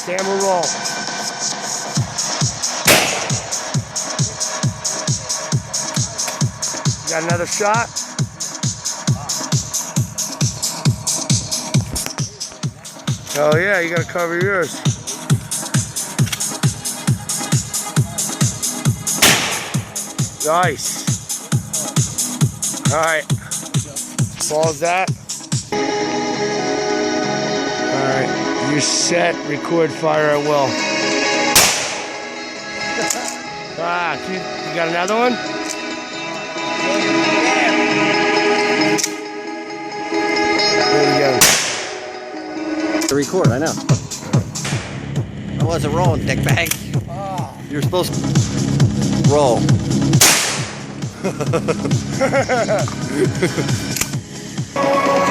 Camera roll. You got another shot? Oh yeah, you gotta cover yours. Nice. Alright. Pause that. Alright. You're set. Record fire at will. You got another one? There we go. To record, I know. I wasn't rolling, dickbag. You're supposed to roll.